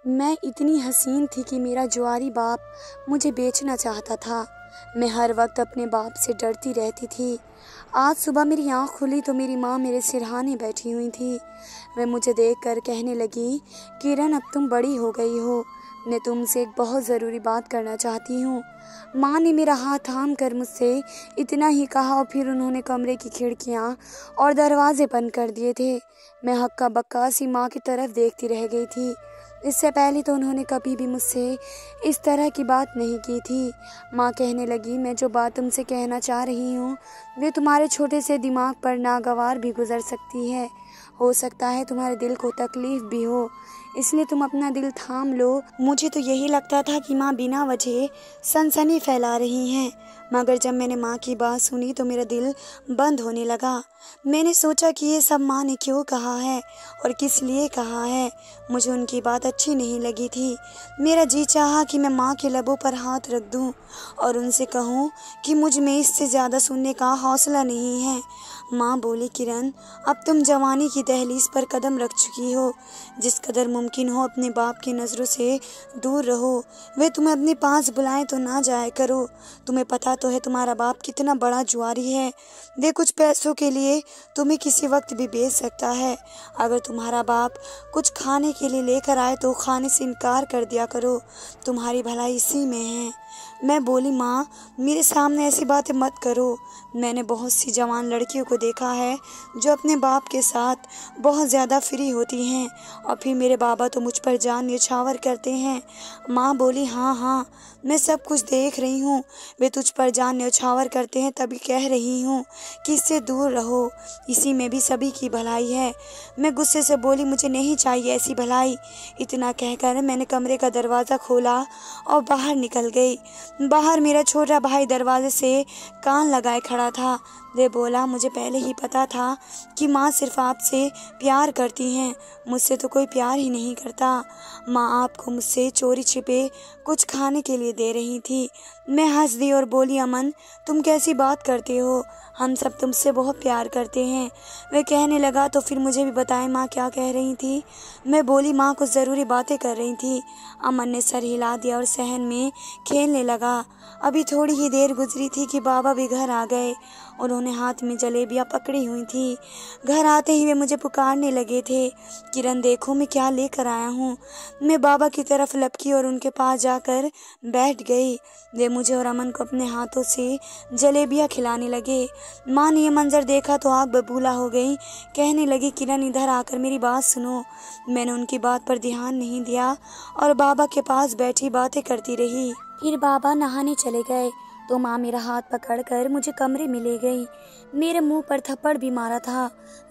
मैं इतनी हसीन थी कि मेरा जुआरी बाप मुझे बेचना चाहता था। मैं हर वक्त अपने बाप से डरती रहती थी। आज सुबह मेरी आँख खुली तो मेरी माँ मेरे सिरहाने बैठी हुई थी। वह मुझे देखकर कहने लगी, किरण अब तुम बड़ी हो गई हो, मैं तुमसे एक बहुत ज़रूरी बात करना चाहती हूँ। माँ ने मेरा हाथ थाम कर मुझसे इतना ही कहा और फिर उन्होंने कमरे की खिड़कियाँ और दरवाजे बंद कर दिए थे। मैं हक्का बक्का सी माँ की तरफ देखती रह गई थी। इससे पहले तो उन्होंने कभी भी मुझसे इस तरह की बात नहीं की थी। माँ कहने लगी, मैं जो बात तुमसे कहना चाह रही हूँ वे तुम्हारे छोटे से दिमाग पर नागवार भी गुजर सकती है। हो सकता है तुम्हारे दिल को तकलीफ भी हो, इसलिए तुम अपना दिल थाम लो। मुझे तो यही लगता था कि माँ बिना वजह सनसनी फैला रही हैं, मगर जब मैंने माँ की बात सुनी तो मेरा दिल बंद होने लगा। मैंने सोचा कि ये सब माँ ने क्यों कहा है और किस लिए कहा है। मुझे उनकी बात अच्छी नहीं लगी थी। मेरा जी चाहा कि मैं माँ के लबों पर हाथ रख दूं और उनसे कहूं कि मुझ में इससे ज़्यादा सुनने का हौसला नहीं है। माँ बोली, किरण अब तुम जवानी की दहलीज पर कदम रख चुकी हो। जिस कदर मुमकिन हो अपने बाप की नज़रों से दूर रहो। वे तुम्हें अपने पास बुलाएं तो ना जाया करो। तुम्हें पता तो है तुम्हारा बाप कितना बड़ा जुआरी है। वे कुछ पैसों के लिए तुम्हें किसी वक्त भी बेच सकता है। अगर तुम्हारा बाप कुछ खाने के लिए लेकर आए तो खाने से इनकार कर दिया करो, तुम्हारी भलाई इसी में है। मैं बोली, माँ मेरे सामने ऐसी बातें मत करो। मैंने बहुत सी जवान लड़कियों को देखा है जो अपने बाप के साथ बहुत ज़्यादा फ्री होती हैं और फिर मेरे बाबा तो मुझ पर जान न्यौछावर करते हैं। माँ बोली, हाँ हाँ मैं सब कुछ देख रही हूँ, वे तुझ पर जान न्यौछावर करते हैं, तभी कह रही हूँ कि इससे दूर रहो, इसी में भी सभी की भलाई है। मैं गुस्से से बोली, मुझे नहीं चाहिए ऐसी भलाई। इतना कहकर मैंने कमरे का दरवाज़ा खोला और बाहर निकल गई। बाहर मेरा छोटा भाई दरवाजे से कान लगाए खड़ा था। वे बोला, मुझे पहले ही पता था कि माँ सिर्फ आपसे प्यार करती हैं, मुझसे तो कोई प्यार ही नहीं करता। माँ आपको मुझसे चोरी छिपे कुछ खाने के लिए दे रही थी। मैं हंस दी और बोली, अमन तुम कैसी बात करते हो, हम सब तुमसे बहुत प्यार करते हैं। वे कहने लगा, तो फिर मुझे भी बताएं माँ क्या कह रही थी। मैं बोली, माँ कुछ ज़रूरी बातें कर रही थी। अमन ने सर हिला दिया और सहन में खेलने लगा। अभी थोड़ी ही देर गुजरी थी कि बाबा भी घर आ गए। उन्होंने हाथ में जलेबियाँ पकड़ी हुई थी। घर आते ही वे मुझे पुकारने लगे थे, किरण देखो मैं क्या लेकर आया हूँ। मैं बाबा की तरफ लपकी और उनके पास जाकर बैठ गई। वे मुझे और अमन को अपने हाथों से जलेबियाँ खिलाने लगे। माँ ने ये मंजर देखा तो आग बबूला हो गई। कहने लगी, किरण इधर आकर मेरी बात सुनो। मैंने उनकी बात पर ध्यान नहीं दिया और बाबा के पास बैठी बातें करती रही। फिर बाबा नहाने चले गए तो माँ मेरा हाथ पकड़कर मुझे कमरे में ले गई। मेरे मुंह पर थप्पड़ भी मारा था।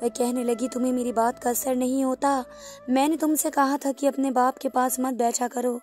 वह कहने लगी, तुम्हें मेरी बात का असर नहीं होता। मैंने तुमसे कहा था कि अपने बाप के पास मत बैठा करो,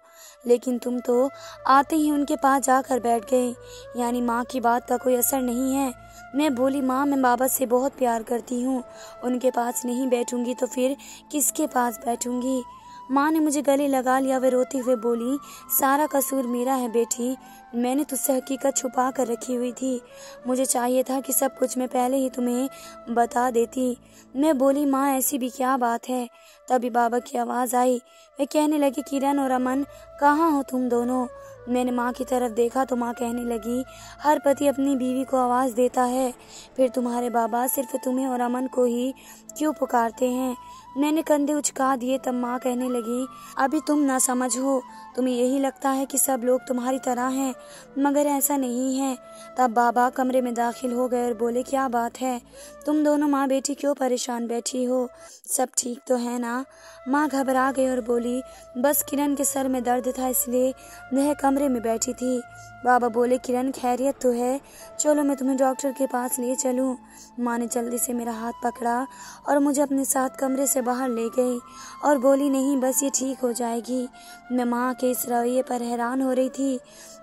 लेकिन तुम तो आते ही उनके पास जाकर बैठ गए। यानी माँ की बात का कोई असर नहीं है। मैं बोली, माँ मैं बाबा से बहुत प्यार करती हूँ, उनके पास नहीं बैठूंगी तो फिर किसके पास बैठूंगी। माँ ने मुझे गले लगा लिया। वे रोते हुए बोली, सारा कसूर मेरा है बेटी, मैंने तुझसे हकीकत छुपा कर रखी हुई थी। मुझे चाहिए था कि सब कुछ मैं पहले ही तुम्हें बता देती। मैं बोली, माँ ऐसी भी क्या बात है। तभी बाबा की आवाज़ आई। वे कहने लगे, किरण और अमन कहाँ हो तुम दोनों। मैंने माँ की तरफ देखा तो माँ कहने लगी, हर पति अपनी बीवी को आवाज़ देता है, फिर तुम्हारे बाबा सिर्फ तुम्हें और अमन को ही क्यों पुकारते हैं। मैंने कंधे उचका दिए। तब माँ कहने लगी, अभी तुम ना समझ हो, तुम्हें यही लगता है कि सब लोग तुम्हारी तरह हैं, मगर ऐसा नहीं है। तब बाबा कमरे में दाखिल हो गए और बोले, क्या बात है, तुम दोनों माँ बेटी क्यों परेशान बैठी हो, सब ठीक तो है ना। माँ घबरा गई और बोली, बस किरण के सर में दर्द था इसलिए वह कमरे में बैठी थी। बाबा बोले, किरण खैरियत तो है, चलो मैं तुम्हें डॉक्टर के पास ले चलूं। माँ ने जल्दी से मेरा हाथ पकड़ा और मुझे अपने साथ कमरे से बाहर ले गई और बोली, नहीं बस ये ठीक हो जाएगी। मैं माँ के इस रवैये पर हैरान हो रही थी।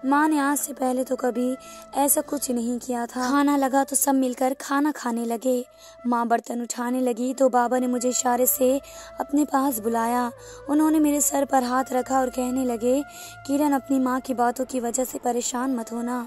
माँ माँ ने आज से पहले तो कभी ऐसा कुछ नहीं किया था। खाना लगा तो सब मिलकर खाना खाने लगे। माँ बर्तन उठाने लगी तो बाबा ने मुझे इशारे से अपने पास बुलाया। उन्होंने मेरे सर पर हाथ रखा और कहने लगे, किरण, अपनी माँ की बातों की वजह से परेशान मत होना।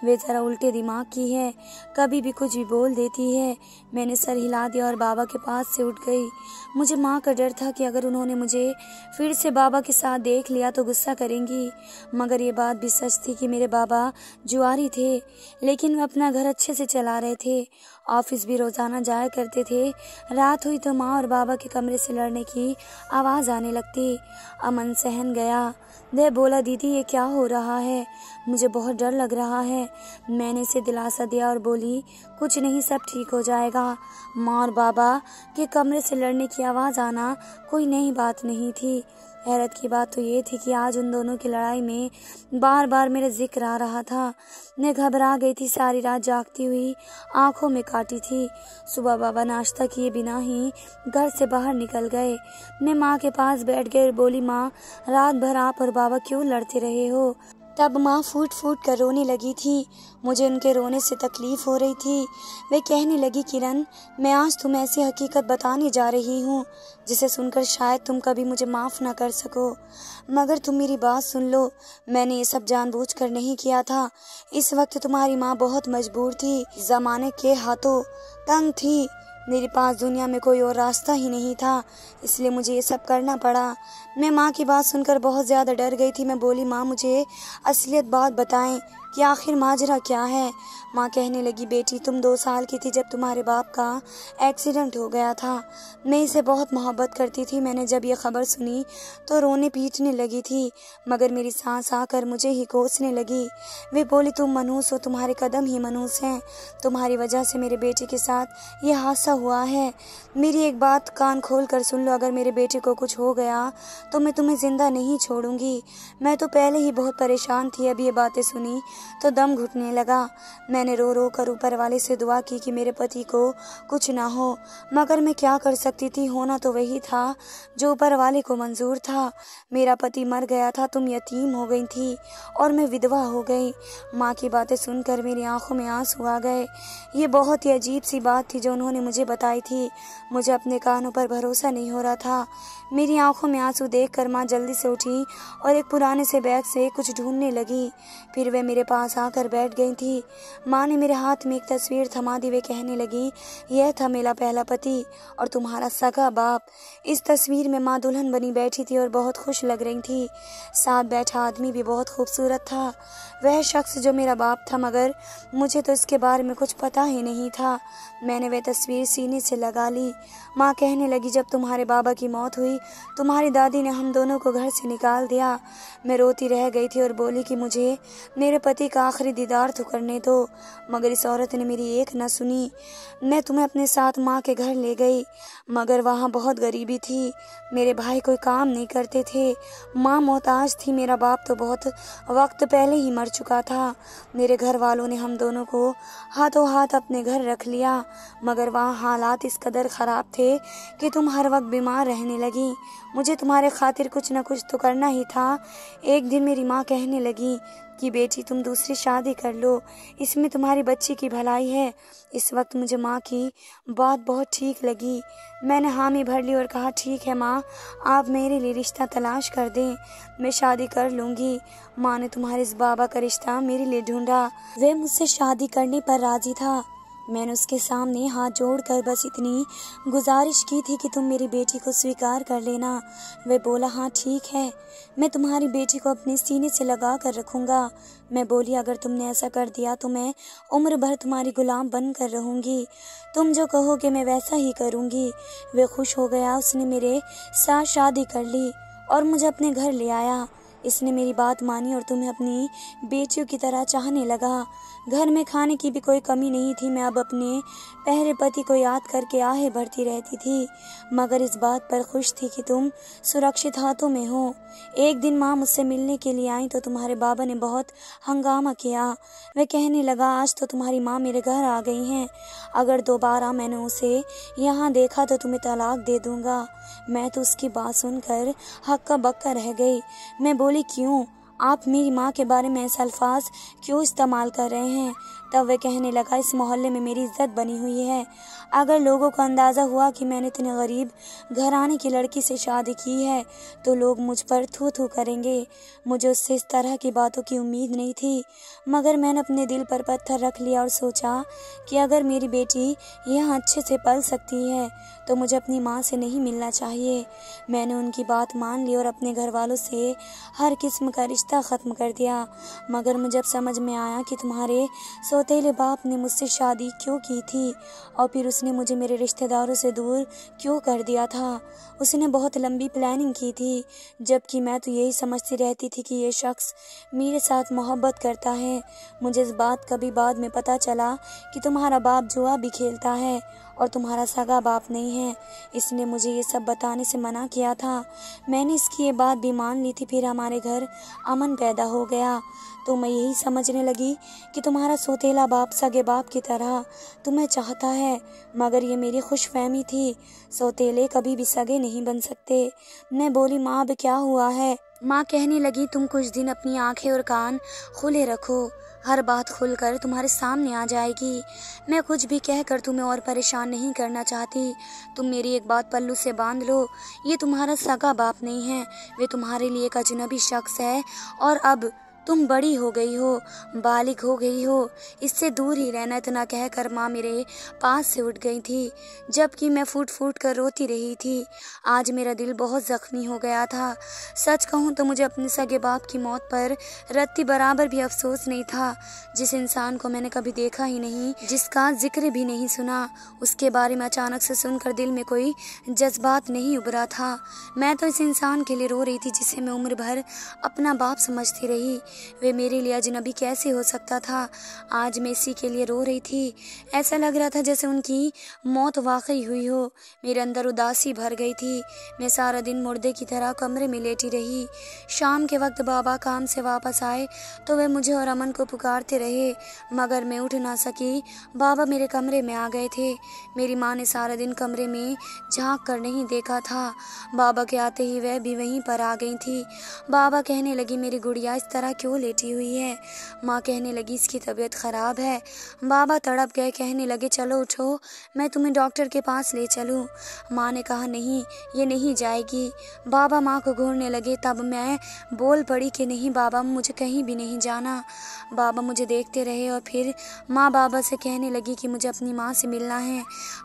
वे जरा उल्टे दिमाग की है, कभी भी कुछ भी बोल देती है। मैंने सर हिला दिया और बाबा के पास से उठ गई। मुझे माँ का डर था कि अगर उन्होंने मुझे फिर से बाबा के साथ देख लिया तो गुस्सा करेंगी। मगर ये बात भी सच थी कि मेरे बाबा जुआरी थे, लेकिन वे अपना घर अच्छे से चला रहे थे। ऑफिस भी रोजाना जाया करते थे। रात हुई तो माँ और बाबा के कमरे से लड़ने की आवाज़ आने लगती। अमन सहन गया। वह बोला, दीदी ये क्या हो रहा है, मुझे बहुत डर लग रहा है। मैंने इसे दिलासा दिया और बोली, कुछ नहीं, सब ठीक हो जाएगा। माँ और बाबा के कमरे से लड़ने की आवाज़ आना कोई नई बात नहीं थी। हैरत की बात तो ये थी कि आज उन दोनों की लड़ाई में बार बार मेरा जिक्र आ रहा था। मैं घबरा गई थी, सारी रात जागती हुई आंखों में काटी थी। सुबह बाबा नाश्ता किए बिना ही घर से बाहर निकल गए। मैं माँ के पास बैठ गई और बोली, माँ, रात भर आप और बाबा क्यों लड़ते रहे हो? तब माँ फूट फूट कर रोने लगी थी। मुझे उनके रोने से तकलीफ हो रही थी। वे कहने लगी, किरण, मैं आज तुम्हें ऐसी हकीकत बताने जा रही हूँ जिसे सुनकर शायद तुम कभी मुझे माफ़ ना कर सको, मगर तुम मेरी बात सुन लो। मैंने ये सब जानबूझकर नहीं किया था। इस वक्त तुम्हारी माँ बहुत मजबूर थी, ज़माने के हाथों तंग थी। मेरे पास दुनिया में कोई और रास्ता ही नहीं था, इसलिए मुझे ये सब करना पड़ा। मैं माँ की बात सुनकर बहुत ज़्यादा डर गई थी। मैं बोली, माँ, मुझे असलियत बात बताएं कि आखिर माजरा क्या है। माँ कहने लगी, बेटी, तुम 2 साल की थी जब तुम्हारे बाप का एक्सीडेंट हो गया था। मैं इसे बहुत मोहब्बत करती थी। मैंने जब ये खबर सुनी तो रोने पीटने लगी थी, मगर मेरी सांस आकर मुझे ही कोसने लगी। वे बोली, तुम मनहूस हो, तुम्हारे कदम ही मनहूस हैं। तुम्हारी वजह से मेरे बेटे के साथ ये हादसा हुआ है। मेरी एक बात कान खोल कर सुन लो, अगर मेरे बेटे को कुछ हो गया तो मैं तुम्हें जिंदा नहीं छोड़ूंगी। मैं तो पहले ही बहुत परेशान थी, अब ये बातें सुनी तो दम घुटने लगा। मैंने रो रो कर ऊपर वाले से दुआ की कि मेरे पति को कुछ ना हो, मगर मैं क्या कर सकती थी? होना तो वही था जो ऊपर वाले को मंजूर था। मेरा पति मर गया था, तुम यतीम हो गई थी और मैं विधवा हो गई। माँ की बातें सुनकर मेरी आंखों में आंसू आ गए। ये बहुत ही अजीब सी बात थी जो उन्होंने मुझे बताई थी। मुझे अपने कानों पर भरोसा नहीं हो रहा था। मेरी आंखों में आंसू देखकर माँ जल्दी से उठी और एक पुराने से बैग से कुछ ढूंढने लगी। फिर वे मेरे पास आकर बैठ गई थी। माँ ने मेरे हाथ में एक तस्वीर थमा दी। वे कहने लगी, यह था मेरा पहला पति और तुम्हारा सगा बाप। इस तस्वीर में माँ दुल्हन बनी बैठी थी और बहुत खुश लग रही थी। साथ बैठा आदमी भी बहुत खूबसूरत था, वह शख्स जो मेरा बाप था, मगर मुझे तो इसके बारे में कुछ पता ही नहीं था। मैंने वह तस्वीर सीने से लगा ली। माँ कहने लगी, जब तुम्हारे बाबा की मौत हुई तुम्हारी दादी ने हम दोनों को घर से निकाल दिया। मैं रोती रह गई थी और बोली कि मुझे मेरे पति का आखिरी दीदार तो करने दो, मगर इस औरत ने मेरी एक न सुनी। मैं तुम्हें अपने साथ माँ के घर ले गई, मगर वहाँ बहुत गरीबी थी। मेरे भाई कोई काम नहीं करते थे, माँ मोहताज थी। मेरा बाप तो बहुत वक्त पहले ही मर चुका था। मेरे घर वालों ने हम दोनों को हाथों हाथ अपने घर रख लिया, मगर वहाँ हालात इस कदर ख़राब थे कि तुम हर वक्त बीमार रहने लगी। मुझे तुम्हारे खातिर कुछ न कुछ तो करना ही था। एक दिन मेरी माँ कहने लगी कि बेटी, तुम दूसरी शादी कर लो, इसमें तुम्हारी बच्ची की भलाई है। इस वक्त मुझे माँ की बात बहुत ठीक लगी। मैंने हामी भर ली और कहा, ठीक है माँ, आप मेरे लिए रिश्ता तलाश कर दें, मैं शादी कर लूँगी। माँ ने तुम्हारे इस बाबा का रिश्ता मेरे लिए ढूंढा। वह मुझसे शादी करने पर राजी था। मैंने उसके सामने हाथ जोड़कर बस इतनी गुजारिश की थी कि तुम मेरी बेटी को स्वीकार कर लेना। वह बोला, हाँ ठीक है, मैं तुम्हारी बेटी को अपने सीने से लगा कर रखूँगा। मैं बोली, अगर तुमने ऐसा कर दिया तो मैं उम्र भर तुम्हारी गुलाम बन कर रहूँगी। तुम जो कहोगे मैं वैसा ही करूँगी। वह खुश हो गया। उसने मेरे साथ शादी कर ली और मुझे अपने घर ले आया। इसने मेरी बात मानी और तुम्हें अपनी बेटियों की तरह चाहने लगा। घर में खाने की भी कोई कमी नहीं थी। मैं अब अपने पहले पति को याद करके आहें भरती रहती थी, मगर इस बात पर खुश थी कि तुम सुरक्षित हाथों में हो। एक दिन माँ मुझसे मिलने के लिए आई तो तुम्हारे बाबा ने बहुत हंगामा किया। वह कहने लगा, आज तो तुम्हारी माँ मेरे घर आ गई हैं, अगर दोबारा मैंने उसे यहाँ देखा तो तुम्हें तलाक दे दूंगा। मैं तो उसकी बात सुनकर हक्का बक्का रह गई। मैं बोली, क्यों? आप मेरी माँ के बारे में ऐसे अल्फाज क्यों इस्तेमाल कर रहे हैं? तब वह कहने लगा, इस मोहल्ले में मेरी इज्जत बनी हुई है। अगर लोगों को अंदाज़ा हुआ कि मैंने इतने गरीब घराने की लड़की से शादी की है तो लोग मुझ पर थू थू करेंगे। मुझे उससे इस तरह की बातों की उम्मीद नहीं थी, मगर मैंने अपने दिल पर पत्थर रख लिया और सोचा कि अगर मेरी बेटी यहाँ अच्छे से पल सकती है तो मुझे अपनी माँ से नहीं मिलना चाहिए। मैंने उनकी बात मान ली और अपने घर वालों से हर किस्म का रिश्ता ख़त्म कर दिया। मगर मुझे अब समझ में आया कि तुम्हारे सौतेले बाप ने मुझसे शादी क्यों की थी और फिर उसने मुझे मेरे रिश्तेदारों से दूर क्यों कर दिया था। उसने बहुत लंबी प्लानिंग की थी, जबकि मैं तो यही समझती रहती थी कि ये शख्स मेरे साथ मोहब्बत करता है। मुझे इस बात का भी बाद में पता चला कि तुम्हारा बाप जुआ भी खेलता है और तुम्हारा सगा बाप नहीं है। इसने मुझे ये सब बताने से मना किया था। मैंने इसकी ये बात भी मान ली थी। फिर हमारे घर अमन पैदा हो गया तो मैं यही समझने लगी कि तुम्हारा सौतेला बाप सगे बाप की तरह तुम्हें चाहता है, मगर ये मेरी खुशफहमी थी। सौतेले कभी भी सगे नहीं बन सकते। मैं बोली, माँ अब क्या हुआ है? माँ कहने लगी, तुम कुछ दिन अपनी आंखें और कान खुले रखो, हर बात खुलकर तुम्हारे सामने आ जाएगी। मैं कुछ भी कहकर तुम्हें और परेशान नहीं करना चाहती। तुम मेरी एक बात पल्लू से बांध लो, ये तुम्हारा सगा बाप नहीं है, वे तुम्हारे लिए एक अजनबी शख्स है और अब तुम बड़ी हो गई हो, बालिग हो गई हो, इससे दूर ही रहना। इतना कहकर माँ मेरे पास से उठ गई थी, जबकि मैं फूट फूट कर रोती रही थी। आज मेरा दिल बहुत ज़ख्मी हो गया था। सच कहूँ तो मुझे अपने सगे बाप की मौत पर रत्ती बराबर भी अफसोस नहीं था। जिस इंसान को मैंने कभी देखा ही नहीं, जिसका जिक्र भी नहीं सुना, उसके बारे में अचानक से सुनकर दिल में कोई जज्बात नहीं उभरा था। मैं तो इस इंसान के लिए रो रही थी जिसे मैं उम्र भर अपना बाप समझती रही। वे मेरे लिए अजनबी कैसे हो सकता था? आज मैं इसी के लिए रो रही थी। ऐसा लग रहा था जैसे उनकी मौत वाकई हुई हो। मेरे अंदर उदासी भर गई थी। मैं सारा दिन मुर्दे की तरह कमरे में लेटी रही। शाम के वक्त बाबा काम से वापस आए तो वे मुझे और अमन को पुकारते रहे, मगर मैं उठ ना सकी। बाबा मेरे कमरे में आ गए थे। मेरी माँ ने सारा दिन कमरे में झांक कर नहीं देखा था। बाबा के आते ही वह भी वहीं पर आ गई थी। बाबा कहने लगी, मेरी गुड़िया इस तरह क्यों लेटी हुई है? माँ कहने लगी, इसकी तबीयत खराब है। बाबा तड़प गए, कहने लगे, चलो उठो, मैं तुम्हें डॉक्टर के पास ले चलूं। माँ ने कहा, नहीं, ये नहीं जाएगी। बाबा माँ को घूरने लगे। तब मैं बोल पड़ी कि नहीं बाबा, मुझे कहीं भी नहीं जाना। बाबा मुझे देखते रहे और फिर माँ बाबा से कहने लगी कि मुझे अपनी माँ से मिलना है।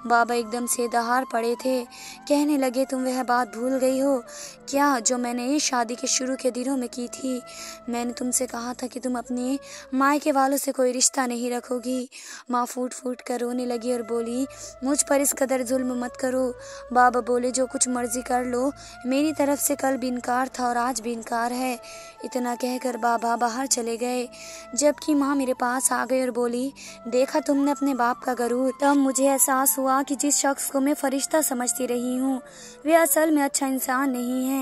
बाबा एकदम से दहाड़ पड़े थे। कहने लगे, तुम वह बात भूल गई हो क्या जो मैंने शादी के शुरू के दिनों में की थी? मैंने तुमसे कहा था कि तुम अपने मायके वालों से कोई रिश्ता नहीं रखोगी। माँ फूट फूट कर रोने लगी और बोली, मुझ पर इस कदर जुल्म मत करो। बाबा बोले, जो कुछ मर्जी कर लो, मेरी तरफ से कल भी इनकार था और आज भी इनकार है। इतना कहकर बाबा बाहर चले गए, जबकि माँ मेरे पास आ गई और बोली, देखा तुमने अपने बाप का गरूर। तब मुझे एहसास हुआ कि जिस शख्स को मैं फरिश्ता समझती रही हूँ, वे असल में अच्छा इंसान नहीं है।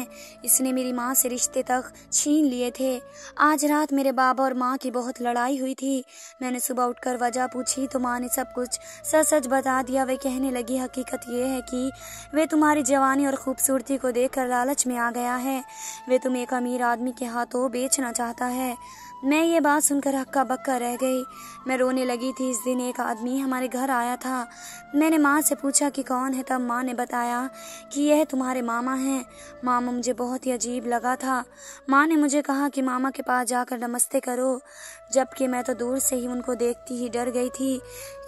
इसने मेरी माँ से रिश्ते तक छीन लिए थे। आज रात मेरे बाबा और माँ की बहुत लड़ाई हुई थी। मैंने सुबह उठकर वजह पूछी तो माँ ने सब कुछ सच सच बता दिया। वे कहने लगी, हकीकत ये है कि वे तुम्हारी जवानी और खूबसूरती को देखकर लालच में आ गया है। वे तुम्हें एक अमीर आदमी के हाथों बेचना चाहता है। मैं ये बात सुनकर हक्का बक्का रह गई। मैं रोने लगी थी। इस दिन एक आदमी हमारे घर आया था। मैंने माँ से पूछा कि कौन है। तब माँ ने बताया कि यह तुम्हारे मामा हैं। मामा मुझे बहुत ही अजीब लगा था। माँ ने मुझे कहा कि मामा के पास जाकर नमस्ते करो, जबकि मैं तो दूर से ही उनको देखती ही डर गई थी।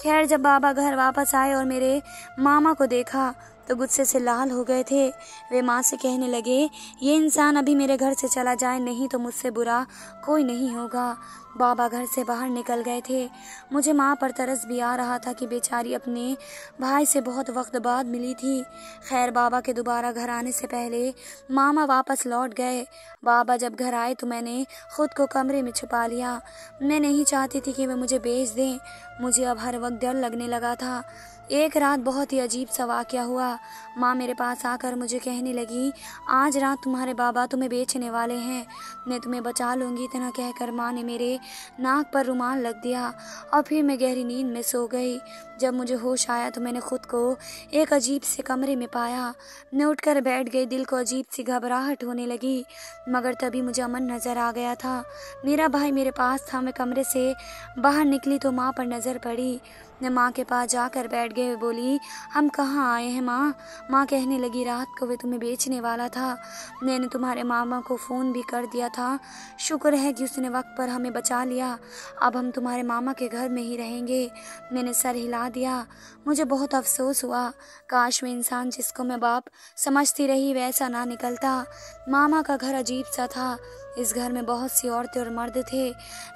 खैर, जब बाबा घर वापस आए और मेरे मामा को देखा तो गुस्से से लाल हो गए थे। वे माँ से कहने लगे, ये इंसान अभी मेरे घर से चला जाए, नहीं तो मुझसे बुरा कोई नहीं होगा। बाबा घर से बाहर निकल गए थे। मुझे माँ पर तरस भी आ रहा था कि बेचारी अपने भाई से बहुत वक्त बाद मिली थी। खैर, बाबा के दोबारा घर आने से पहले मामा वापस लौट गए। बाबा जब घर आए तो मैंने खुद को कमरे में छुपा लिया। मैं नहीं चाहती थी कि वे मुझे बेच दें। मुझे अब हर वक्त डर लगने लगा था। एक रात बहुत ही अजीब सा वाक़या हुआ। माँ मेरे पास आकर मुझे कहने लगी, आज रात तुम्हारे बाबा तुम्हें बेचने वाले हैं, मैं तुम्हें बचा लूँगी। इतना कहकर माँ ने मेरे नाक पर रुमाल रख दिया और फिर मैं गहरी नींद में सो गई। जब मुझे होश आया तो मैंने खुद को एक अजीब से कमरे में पाया। मैं उठकर बैठ गई। दिल को अजीब सी घबराहट होने लगी, मगर तभी मुझे अमन नज़र आ गया था। मेरा भाई मेरे पास था। मैं कमरे से बाहर निकली तो माँ पर नज़र पड़ी। मैं माँ के पास जाकर बैठ गई। बोली, हम कहाँ आए हैं माँ? माँ कहने लगी, रात को वे तुम्हें बेचने वाला था। मैंने तुम्हारे मामा को फ़ोन भी कर दिया था। शुक्र है कि उसने वक्त पर हमें बचा लिया। अब हम तुम्हारे मामा के घर में ही रहेंगे। मैंने सर हिला दिया। मुझे बहुत अफसोस हुआ। काश वे इंसान जिसको मैं बाप समझती रही वैसा ना निकलता। मामा का घर अजीब सा था। इस घर में बहुत सी औरतें और मर्द थे।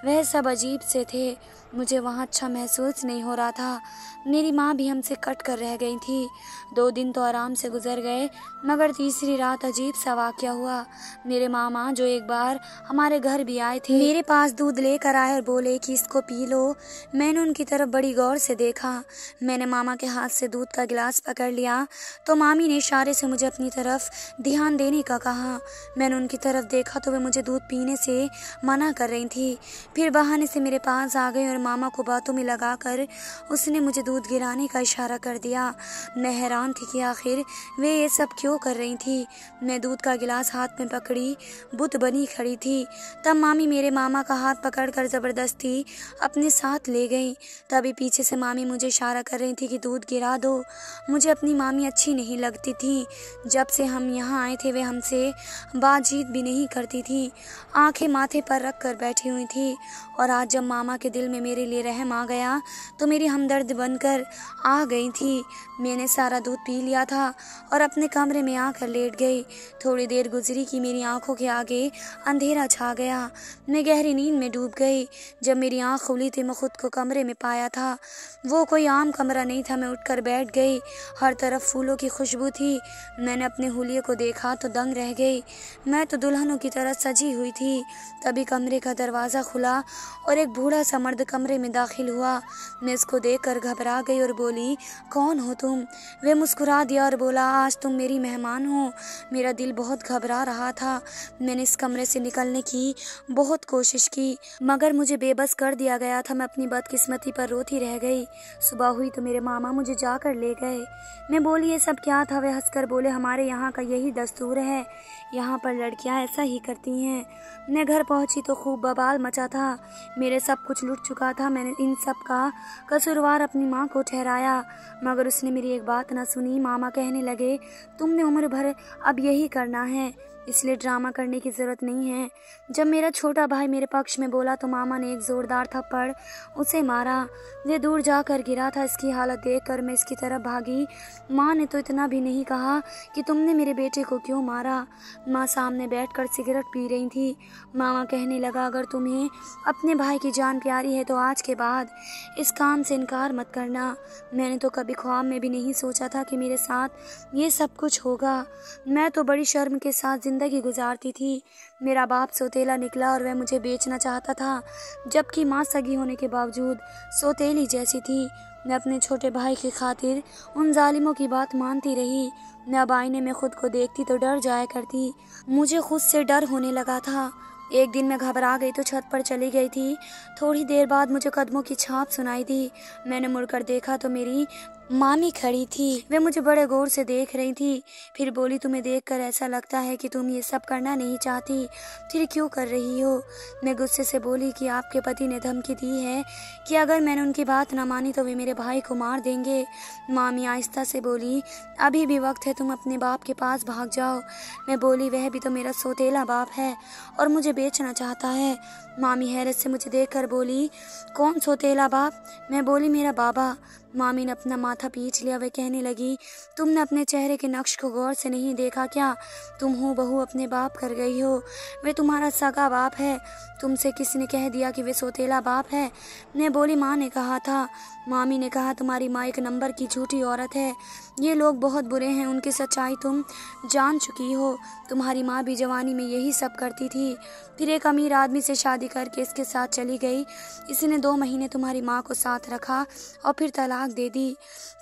वह सब अजीब से थे। मुझे वहाँ अच्छा महसूस नहीं हो रहा था। मेरी माँ भी हमसे कट कर रह गई थी। 2 दिन तो आराम से गुजर गए, मगर तीसरी रात अजीब सा वाक़या हुआ। मेरे मामा जो एक बार हमारे घर भी आए थे, मेरे पास दूध लेकर आए और बोले कि इसको पी लो। मैंने उनकी तरफ बड़ी गौर से देखा। मैंने मामा के हाथ से दूध का गिलास पकड़ लिया तो मामी ने इशारे से मुझे अपनी तरफ ध्यान देने का कहा। मैंने उनकी तरफ देखा तो वे मुझे दूध पीने से मना कर रही थी। फिर बहाने से मेरे पास आ गई और मामा को बातों में लगाकर उसने मुझे दूध गिराने का इशारा कर दिया। मैं हैरान थी कि आखिर वे ये सब क्यों कर रही थी। मैं दूध का गिलास हाथ में पकड़ी बुत बनी खड़ी थी। तब मामी मेरे मामा का हाथ पकड़कर ज़बरदस्ती अपने साथ ले गई। तभी पीछे से मामी मुझे इशारा कर रही थी कि दूध गिरा दो। मुझे अपनी मामी अच्छी नहीं लगती थी। जब से हम यहाँ आए थे वे हमसे बातचीत भी नहीं करती थी, आंखें माथे पर रख कर बैठी हुई थी। और आज जब मामा के दिल में मेरे लिए रहम आ गया तो मेरी हमदर्द बनकर आ गई थी। मैंने सारा दूध पी लिया था और अपने कमरे में आकर लेट गई। थोड़ी देर गुजरी कि मेरी आंखों के आगे अंधेरा छा गया। मैं गहरी नींद में डूब गई। जब मेरी आंख खुली थी मैं खुद को कमरे में पाया था। वो कोई आम कमरा नहीं था। मैं उठकर बैठ गई। हर तरफ फूलों की खुशबू थी। मैंने अपने हुलिये को देखा तो दंग रह गई। मैं तो दुल्हनों की तरह सजी हुई थी। तभी कमरे का दरवाज़ा खुला और एक बूढ़ा सा मर्द कमरे में दाखिल हुआ। मैं इसको देखकर घबरा गई और बोली, कौन हो तुम? वे मुस्कुरा दिया और बोला, आज तुम मेरी मेहमान हो। मेरा दिल बहुत घबरा रहा था। मैंने इस कमरे से निकलने की बहुत कोशिश की, मगर मुझे बेबस कर दिया गया था। मैं अपनी बदकिस्मती पर रोती रह गई। सुबह हुई तो मेरे मामा मुझे जाकर ले गए। मैं बोली, ये सब क्या था? वे हंसकर बोले, हमारे यहाँ का यही दस्तूर है, यहाँ पर लड़कियाँ ऐसा ही करती हैं। मैं घर पहुँची तो खूब बवाल मचा था। मेरे सब कुछ लुट चुका था। मैंने इन सब का कसूरवार अपनी माँ को ठहराया, मगर उसने मेरी एक बात न सुनी। मामा कहने लगे, तुमने उम्र भर अब यही करना है, इसलिए ड्रामा करने की ज़रूरत नहीं है। जब मेरा छोटा भाई मेरे पक्ष में बोला तो मामा ने एक ज़ोरदार थप्पड़ उसे मारा। वे दूर जाकर गिरा था। इसकी हालत देखकर मैं इसकी तरफ भागी। माँ ने तो इतना भी नहीं कहा कि तुमने मेरे बेटे को क्यों मारा। माँ सामने बैठकर सिगरेट पी रही थी। मामा कहने लगा, अगर तुम्हें अपने भाई की जान प्यारी है तो आज के बाद इस काम से इनकार मत करना। मैंने तो कभी ख्वाब में भी नहीं सोचा था कि मेरे साथ ये सब कुछ होगा। मैं तो बड़ी शर्म के साथ ज़िंदगी गुजारती थी। मेरा बाप सौतेला निकला और वह मुझे बेचना चाहता था, जबकि माँ सगी होने के बावजूद सौतेली जैसी थी। मैं अपने छोटे भाई की खातिर उन जालिमों की बात मानती रही। मैं अब आईने में खुद को देखती तो डर जाया करती। मुझे खुद से डर होने लगा था। एक दिन मैं घबरा गई तो छत पर चली गई थी। थोड़ी देर बाद मुझे कदमों की छाप सुनाई दी। मैंने मुड़कर देखा तो मेरी मामी खड़ी थी। वे मुझे बड़े गौर से देख रही थी। फिर बोली, तुम्हें देखकर ऐसा लगता है कि तुम ये सब करना नहीं चाहती, फिर क्यों कर रही हो? मैं गुस्से से बोली कि आपके पति ने धमकी दी है कि अगर मैंने उनकी बात न मानी तो वे मेरे भाई को मार देंगे। मामी आहिस्ता से बोली, अभी भी वक्त है, तुम अपने बाप के पास भाग जाओ। मैं बोली, वह भी तो मेरा सौतेला बाप है और मुझे बेचना चाहता है। मामी हैरत से मुझे देखकर बोली, कौन सौतेला बाप? मैं बोली, मेरा बाबा। मामी ने अपना माथा पीट लिया। वे कहने लगी, तुमने अपने चेहरे के नक्श को गौर से नहीं देखा क्या? तुम हो बहू अपने बाप कर गई हो। वे तुम्हारा सगा बाप है। तुमसे किसने कह दिया कि वे सौतेला बाप है? मैं बोली, माँ ने कहा था। मामी ने कहा, तुम्हारी माँ एक नंबर की झूठी औरत है। ये लोग बहुत बुरे हैं, उनकी सच्चाई तुम जान चुकी हो। तुम्हारी माँ भी जवानी में यही सब करती थी, फिर एक अमीर आदमी से शादी करके इसके साथ चली गई। इसने 2 महीने तुम्हारी माँ को साथ रखा और फिर तलाक तलाक दे दी।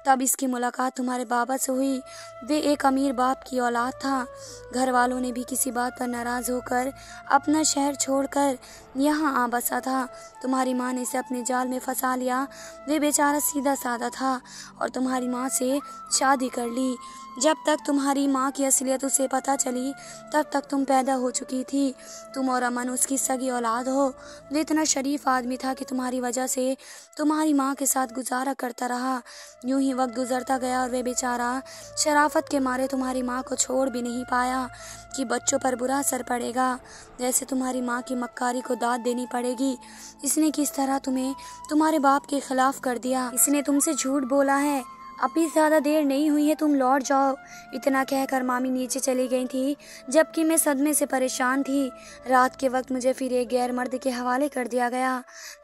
तब इसकी मुलाकात तुम्हारे बाबा से हुई। वे एक अमीर बाप की औलाद था। घर वालों ने भी किसी बात पर नाराज होकर अपना शहर छोड़कर यहाँ आ बसा था। तुम्हारी माँ ने इसे अपने जाल में फंसा लिया। वे बेचारा सीधा साधा था और तुम्हारी माँ से शादी कर ली। जब तक तुम्हारी माँ की असलियत उसे पता चली तब तक तुम पैदा हो चुकी थी। तुम और अमन उसकी सगी औलाद हो। वो इतना शरीफ आदमी था कि तुम्हारी वजह से तुम्हारी माँ के साथ गुजारा करता रहा। यूं ही वक्त गुजरता गया और वे बेचारा शराफत के मारे तुम्हारी माँ को छोड़ भी नहीं पाया कि बच्चों पर बुरा असर पड़ेगा, जैसे तुम्हारी माँ की मक्कारी को दाद देनी पड़ेगी। इसने किस तरह तुम्हें तुम्हारे बाप के खिलाफ कर दिया। इसने तुमसे झूठ बोला है। अभी ज़्यादा देर नहीं हुई है, तुम लौट जाओ। इतना कहकर मामी नीचे चली गई थी, जबकि मैं सदमे से परेशान थी। रात के वक्त मुझे फिर एक गैर मर्द के हवाले कर दिया गया।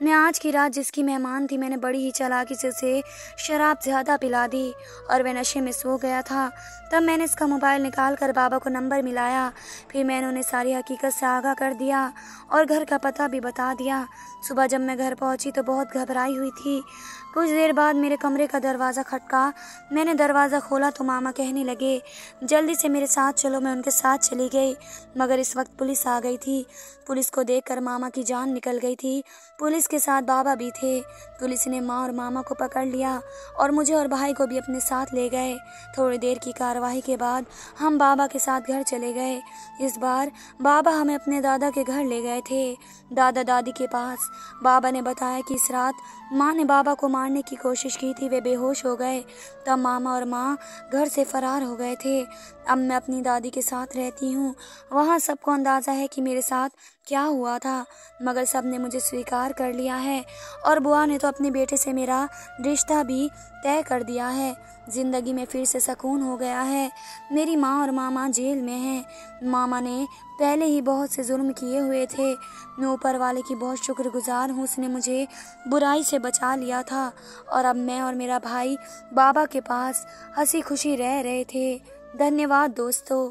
मैं आज की रात जिसकी मेहमान थी, मैंने बड़ी ही चालाकी से उसे शराब ज़्यादा पिला दी और वह नशे में सो गया था। तब मैंने इसका मोबाइल निकाल कर बाबा को नंबर मिलाया। फिर मैंने उन्हें सारी हकीकत से आगाह कर दिया और घर का पता भी बता दिया। सुबह जब मैं घर पहुंची तो बहुत घबराई हुई थी। कुछ देर बाद मेरे कमरे का दरवाज़ा खटका। मैंने दरवाज़ा खोला तो मामा कहने लगे, जल्दी से मेरे साथ चलो। मैं उनके साथ चली गई, मगर इस वक्त पुलिस आ गई थी। पुलिस को देखकर मामा की जान निकल गई थी। पुलिस के साथ बाबा भी थे। पुलिस ने माँ और मामा को पकड़ लिया और मुझे और भाई को भी अपने साथ ले गए। थोड़ी देर की कार्रवाई के बाद हम बाबा के साथ घर चले गए। इस बार बाबा हमें अपने दादा के घर ले गए थे, दादा दादी के पास। बाबा ने बताया कि इस रात माँ ने बाबा को मारने की कोशिश की थी। वे बेहोश हो गए। तब मामा और माँ घर से फरार हो गए थे। अब मैं अपनी दादी के साथ रहती हूँ। वहाँ सबको अंदाज़ा है कि मेरे साथ क्या हुआ था, मगर सब ने मुझे स्वीकार कर लिया है और बुआ ने तो अपने बेटे से मेरा रिश्ता भी तय कर दिया है। जिंदगी में फिर से सुकून हो गया है। मेरी माँ और मामा जेल में हैं। मामा ने पहले ही बहुत से जुर्म किए हुए थे। मैं ऊपर वाले की बहुत शुक्रगुजार हूँ, उसने मुझे बुराई से बचा लिया था और अब मैं और मेरा भाई बाबा के पास हंसी खुशी रह रहे थे। धन्यवाद दोस्तों।